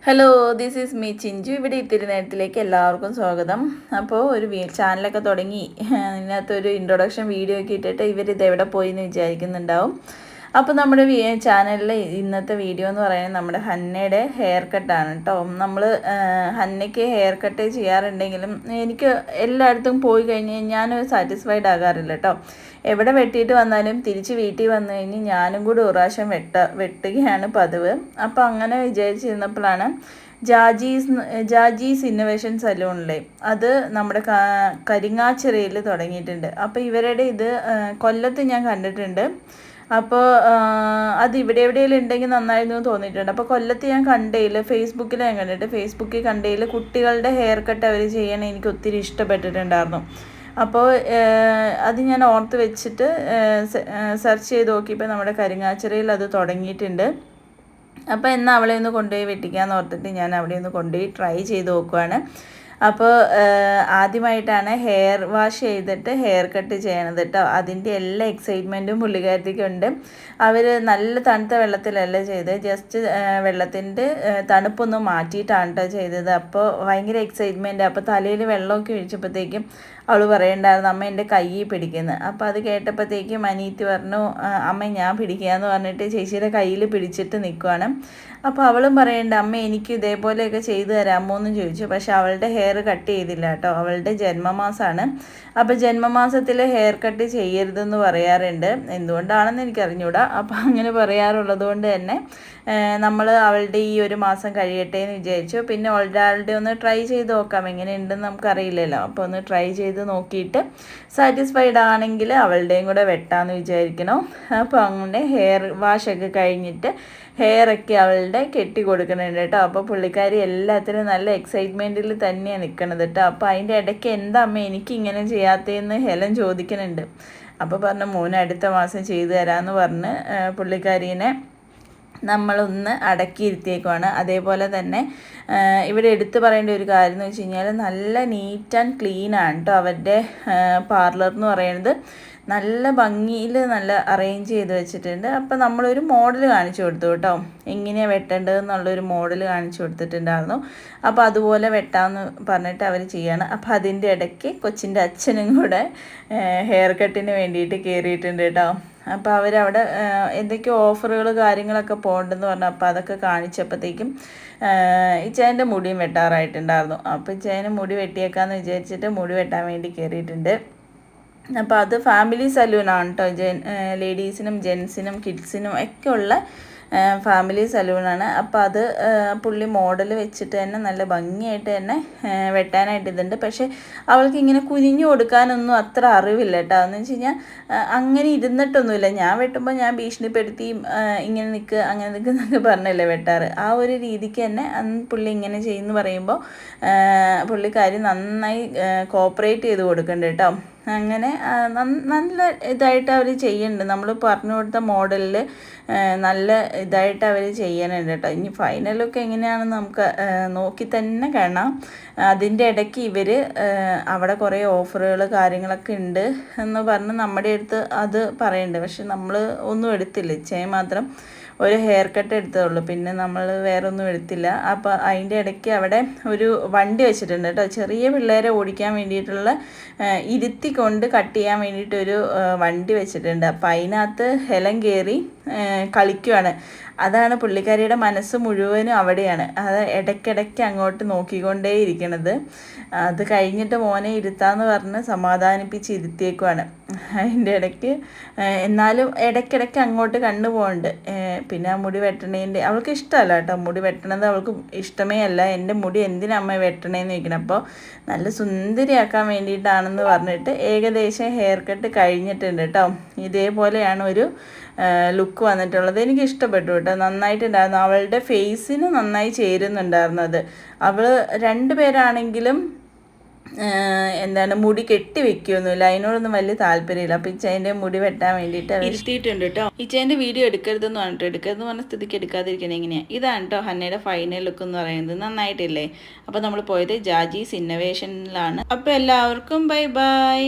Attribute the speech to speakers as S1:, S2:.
S1: Hello, this is me Chinchu. ഇവിടെ ഇത്തിരി നേരത്തിലേക്ക് എല്ലാവർക്കും സ്വാഗതം. അപ്പോൾ ഒരു ചാനലൊക്കെ തുടങ്ങി ഇതിനകത്തൊരു ഇൻട്രൊഡക്ഷൻ വീഡിയോ ഒക്കെ ഇട്ടിട്ട് ഇവരിത് എവിടെ പോയി എന്ന് വിചാരിക്കുന്നുണ്ടാവും. അപ്പോൾ നമ്മുടെ ചാനലിൽ ഇന്നത്തെ വീഡിയോ എന്ന് പറയുന്നത് നമ്മുടെ ഹന്നയുടെ ഹെയർ കട്ടാണ് കേട്ടോ. നമ്മൾ ഹന്നയ്ക്ക് ഹെയർ കട്ട് ചെയ്യാറുണ്ടെങ്കിലും എനിക്ക് എല്ലായിടത്തും പോയി കഴിഞ്ഞ് ഞാൻ സാറ്റിസ്ഫൈഡ് ആകാറില്ല കേട്ടോ. എവിടെ വെട്ടിയിട്ട് വന്നാലും തിരിച്ച് വീട്ടിൽ വന്നു കഴിഞ്ഞ് ഞാനും കൂടി ഒരു പ്രാവശ്യം വെട്ടുകയാണ് പതിവ്. അപ്പോൾ അങ്ങനെ വിചാരിച്ചിരുന്നപ്പോഴാണ് ജാജീസ് ഇന്നോവേഷൻ സലൂണിലെ അത് നമ്മുടെ കരിങ്ങാച്ചിറയിൽ തുടങ്ങിയിട്ടുണ്ട്. അപ്പോൾ ഇവരുടെ ഇത് കൊല്ലത്ത് ഞാൻ കണ്ടിട്ടുണ്ട്. അപ്പോൾ അത് ഇവിടെ എവിടെയെങ്കിലും ഉണ്ടെങ്കിൽ നന്നായിരുന്നു തോന്നിയിട്ടുണ്ട്. അപ്പോൾ കൊല്ലത്ത് ഞാൻ കണ്ടതിൽ ഫേസ്ബുക്കിൽ ഞാൻ കണ്ടിട്ട് ഫേസ്ബുക്കിൽ കണ്ടതിൽ കുട്ടികളുടെ ഹെയർ കട്ട് അവർ ചെയ്യാൻ എനിക്ക് ഒത്തിരി ഇഷ്ടപ്പെട്ടിട്ടുണ്ടായിരുന്നു. അപ്പോൾ അത് ഞാൻ ഓർത്ത് വെച്ചിട്ട് സെർച്ച് ചെയ്ത് നോക്കിയപ്പോൾ നമ്മുടെ കരിങ്ങാച്ചിറയിൽ അത് തുടങ്ങിയിട്ടുണ്ട്. അപ്പോൾ എന്നാൽ അവളെ ഒന്ന് കൊണ്ടുപോയി വെട്ടിക്കാമെന്ന് ഓർത്തിട്ട് ഞാൻ അവിടെ ഒന്ന് കൊണ്ടുപോയി ട്രൈ ചെയ്ത് നോക്കുവാണ്. അപ്പോൾ ആദ്യമായിട്ടാണ് ഹെയർ വാഷ് ചെയ്തിട്ട് ഹെയർ കട്ട് ചെയ്യണത് കേട്ടോ. അതിൻ്റെ എല്ലാ എക്സൈറ്റ്മെൻറ്റും പുള്ളിക്കാരത്തേക്കുണ്ട്. അവർ നല്ല തണുത്ത വെള്ളത്തിലല്ല ചെയ്തത്, ജസ്റ്റ് വെള്ളത്തിൻ്റെ തണുപ്പൊന്ന് മാറ്റിയിട്ടാണ് കേട്ടോ ചെയ്തത്. അപ്പോൾ ഭയങ്കര എക്സൈറ്റ്മെൻറ്റ്. അപ്പോൾ തലയിൽ വെള്ളമൊക്കെ ഒഴിച്ചപ്പോഴത്തേക്കും അവൾ പറയണ്ടായിരുന്നു അമ്മ എൻ്റെ കൈ പിടിക്കുന്നത്. അപ്പോൾ അത് കേട്ടപ്പോഴത്തേക്കും അനീത്തി പറഞ്ഞു അമ്മ ഞാൻ പിടിക്കുകയെന്ന് പറഞ്ഞിട്ട് ചേച്ചിയുടെ കയ്യിൽ പിടിച്ചിട്ട് നിൽക്കുവാണ്. അപ്പോൾ അവളും പറയണ്ട അമ്മ എനിക്ക് ഇതേപോലെയൊക്കെ ചെയ്തു തരാമോ എന്ന് ചോദിച്ചു. പക്ഷെ അവളുടെ ഹെയർ കട്ട് ചെയ്തില്ല കേട്ടോ. അവളുടെ ജന്മമാസമാണ്. അപ്പോൾ ജന്മമാസത്തിൽ ഹെയർ കട്ട് ചെയ്യരുതെന്ന് പറയാറുണ്ട്. എന്തുകൊണ്ടാണെന്ന് എനിക്കറിഞ്ഞൂടാ. അപ്പോൾ അങ്ങനെ പറയാറുള്ളത് കൊണ്ട് തന്നെ നമ്മൾ അവളുടെ ഈ ഒരു മാസം കഴിയട്ടെ എന്ന് വിചാരിച്ചു. പിന്നെ ഒരാളുടെ ഒന്ന് ട്രൈ ചെയ്ത് നോക്കാം, എങ്ങനെയുണ്ടെന്ന് നമുക്കറിയില്ലല്ലോ. അപ്പോൾ ഒന്ന് ട്രൈ ചെയ്ത് നോക്കിയിട്ട് സാറ്റിസ്ഫൈഡ് ആണെങ്കിൽ അവളുടെയും കൂടെ വെട്ടാമെന്ന് വിചാരിക്കണം. അപ്പോൾ അങ്ങനെ ഹെയർ വാഷൊക്കെ കഴിഞ്ഞിട്ട് ഹെയറൊക്കെ അവളുടെ കെട്ടി കൊടുക്കുന്നുണ്ട് കേട്ടോ. അപ്പോൾ പുള്ളിക്കാരി എല്ലാത്തിനും നല്ല എക്സൈറ്റ്മെൻറ്റിൽ തന്നെയാണ് നിൽക്കണത് കേട്ടോ. അപ്പോൾ അതിൻ്റെ ഇടയ്ക്ക് എന്താ അമ്മ എനിക്ക് ഇങ്ങനെ ചെയ്യാത്തതെന്ന് ഹെലൻ ചോദിക്കുന്നുണ്ട്. അപ്പോൾ പറഞ്ഞു മോന് അടുത്ത മാസം ചെയ്തു തരാമെന്ന് പറഞ്ഞ് പുള്ളിക്കാരീനെ നമ്മളൊന്ന് അടക്കിയിരുത്തിയേക്കുവാണ്. അതേപോലെ തന്നെ ഇവിടെ എടുത്തു പറയേണ്ട ഒരു കാര്യം എന്ന് വെച്ച് കഴിഞ്ഞാൽ നല്ല നീറ്റ് ആൻഡ് ക്ലീനാണ് കേട്ടോ അവരുടെ പാർലർ എന്ന് പറയുന്നത്. നല്ല ഭംഗിയിൽ നല്ല അറേഞ്ച് ചെയ്ത് വെച്ചിട്ടുണ്ട്. അപ്പോൾ നമ്മളൊരു മോഡൽ കാണിച്ചു കൊടുത്തു കേട്ടോ, എങ്ങനെയാണ് വെട്ടേണ്ടതെന്നുള്ളൊരു മോഡൽ കാണിച്ചു കൊടുത്തിട്ടുണ്ടായിരുന്നു. അപ്പോൾ അതുപോലെ വെട്ടാമെന്ന് പറഞ്ഞിട്ട് അവർ ചെയ്യാണ്. അപ്പോൾ അതിൻ്റെ ഇടയ്ക്ക് കൊച്ചിൻ്റെ അച്ഛനും കൂടെ ഹെയർ കട്ടിന് വേണ്ടിയിട്ട് കയറിയിട്ടുണ്ട് കേട്ടോ. അപ്പോൾ അവരവിടെ എന്തൊക്കെയോ ഓഫറുകൾ കാര്യങ്ങളൊക്കെ പോകണ്ടെന്ന് പറഞ്ഞു. അപ്പോൾ അതൊക്കെ കാണിച്ചപ്പോഴത്തേക്കും ഇച്ചേൻ്റെ മുടിയും വെട്ടാറായിട്ടുണ്ടായിരുന്നു. അപ്പോൾ ഇച്ചേന് മുടി വെട്ടിയേക്കാമെന്ന് വിചാരിച്ചിട്ട് മുടി വെട്ടാൻ വേണ്ടി കയറിയിട്ടുണ്ട്. അപ്പോൾ അത് ഫാമിലി സലൂണാണ് കേട്ടോ. ലേഡീസിനും ജെൻസിനും കിഡ്സിനും ഒക്കെ ഉള്ള ഫാമിലി സലൂണാണ്. അപ്പോൾ അത് പുള്ളി മോഡൽ വെച്ചിട്ട് തന്നെ നല്ല ഭംഗിയായിട്ട് തന്നെ വെട്ടാനായിട്ട് ഇതുണ്ട്. പക്ഷേ അവൾക്ക് ഇങ്ങനെ കുനിഞ്ഞു കൊടുക്കാനൊന്നും അത്ര അറിവില്ല കേട്ടോ. എന്ന് വെച്ച് കഴിഞ്ഞാൽ അങ്ങനെ ഇരുന്നിട്ടൊന്നുമില്ല. ഞാൻ വെട്ടുമ്പോൾ ഞാൻ ഭീഷണിപ്പെടുത്തി ഇങ്ങനെ നിൽക്കുക അങ്ങനെ നിൽക്കുന്നൊക്കെ പറഞ്ഞല്ലേ വെട്ടാറ്. ആ ഒരു രീതിക്ക് തന്നെ പുള്ളി ഇങ്ങനെ ചെയ്യുമെന്ന് പറയുമ്പോൾ പുള്ളിക്കാരി നന്നായി കോപ്പറേറ്റ് ചെയ്ത് കൊടുക്കുന്നുണ്ട് കേട്ടോ. അങ്ങനെ നല്ല ഇതായിട്ട് അവർ ചെയ്യുന്നുണ്ട്. നമ്മൾ പറഞ്ഞു കൊടുത്ത മോഡലിൽ നല്ല ഇതായിട്ട് അവർ ചെയ്യാനുണ്ട് കേട്ടോ. ഇനി ഫൈനലൊക്കെ എങ്ങനെയാണെന്ന് നമുക്ക് നോക്കി തന്നെ കാണാം. അതിൻ്റെ ഇടയ്ക്ക് ഇവർ അവിടെ കുറേ ഓഫറുകൾ കാര്യങ്ങളൊക്കെ ഉണ്ട് എന്ന് പറഞ്ഞ് നമ്മുടെ അടുത്ത് അത് പറയുന്നുണ്ട്. പക്ഷെ നമ്മൾ ഒന്നും എടുത്തില്ല, ഇച്ചയെ മാത്രം ഒരു ഹെയർ കട്ട് എടുത്തതുള്ളൂ. പിന്നെ നമ്മൾ വേറെ ഒന്നും എടുത്തില്ല. അപ്പോൾ അതിൻ്റെ ഇടയ്ക്ക് അവിടെ ഒരു വണ്ടി വെച്ചിട്ടുണ്ട് കേട്ടോ. ചെറിയ പിള്ളേരെ ഓടിക്കാൻ വേണ്ടിയിട്ടുള്ള ഇരുത്തിക്കൊണ്ട് കട്ട് ചെയ്യാൻ വേണ്ടിയിട്ടൊരു വണ്ടി വെച്ചിട്ടുണ്ട്. അപ്പോൾ അതിനകത്ത് ഹെലൻ കയറി കളിക്കുവാണ്. അതാണ് പുള്ളിക്കാരിയുടെ മനസ്സ് മുഴുവനും അവിടെയാണ്. അത് ഇടയ്ക്കിടയ്ക്ക് അങ്ങോട്ട് നോക്കിക്കൊണ്ടേ ഇരിക്കണത്. അത് കഴിഞ്ഞിട്ട് മോനെ ഇരുത്താമെന്ന് പറഞ്ഞ് സമാധാനിപ്പിച്ച് ഇരുത്തിയേക്കുവാണ്. അതിൻ്റെ ഇടയ്ക്ക് എന്നാലും ഇടയ്ക്കിടയ്ക്ക് അങ്ങോട്ട് കണ്ണു പോകുന്നുണ്ട്. പിന്നെ ആ മുടി വെട്ടണേൻ്റെ അവൾക്ക് ഇഷ്ടമല്ല കേട്ടോ. മുടി വെട്ടണത് അവൾക്ക് ഇഷ്ടമേ അല്ല. എൻ്റെ മുടി എന്തിനമ്മ വെട്ടണേന്ന് ചോദിക്കണം. അപ്പോൾ നല്ല സുന്ദരിയാക്കാൻ വേണ്ടിയിട്ടാണെന്ന് പറഞ്ഞിട്ട് ഏകദേശം ഹെയർ കട്ട് കഴിഞ്ഞിട്ടുണ്ട് കേട്ടോ. ഇതേപോലെയാണ് ഒരു ലുക്ക് വന്നിട്ടുള്ളത്. എനിക്ക് ഇഷ്ടപ്പെട്ടു കേട്ടോ, നന്നായിട്ടുണ്ടായിരുന്നു. അവളുടെ ഫേസിന് നന്നായി ചേരുന്നുണ്ടായിരുന്നു അത്. അവൾ രണ്ടുപേരാണെങ്കിലും എന്താണ് മുടി കെട്ടി വെക്കുകയൊന്നുമില്ല, അതിനോടൊന്നും വലിയ താല്പര്യമില്ല. അപ്പോൾ ഇച്ചേൻ്റെ മുടി വെട്ടാൻ വേണ്ടിയിട്ട് ഇരുത്തിയിട്ടുണ്ട് കേട്ടോ. ഇച്ചേൻ്റെ വീഡിയോ എടുക്കരുതെന്ന് പറഞ്ഞിട്ട് എടുക്കരുതെന്ന് പറഞ്ഞ സ്ഥിതിക്ക് എടുക്കാതിരിക്കണേ എങ്ങനെയാണ്. ഇതാണ് കേട്ടോ ഹന്നയുടെ ഫൈനൽ ലുക്ക് എന്ന് പറയുന്നത്. നന്നായിട്ടില്ലേ? അപ്പോൾ നമ്മൾ പോയത് ജാജീസ് ഇന്നോവേഷനിലാണ്. അപ്പോൾ എല്ലാവർക്കും ബൈ ബൈ.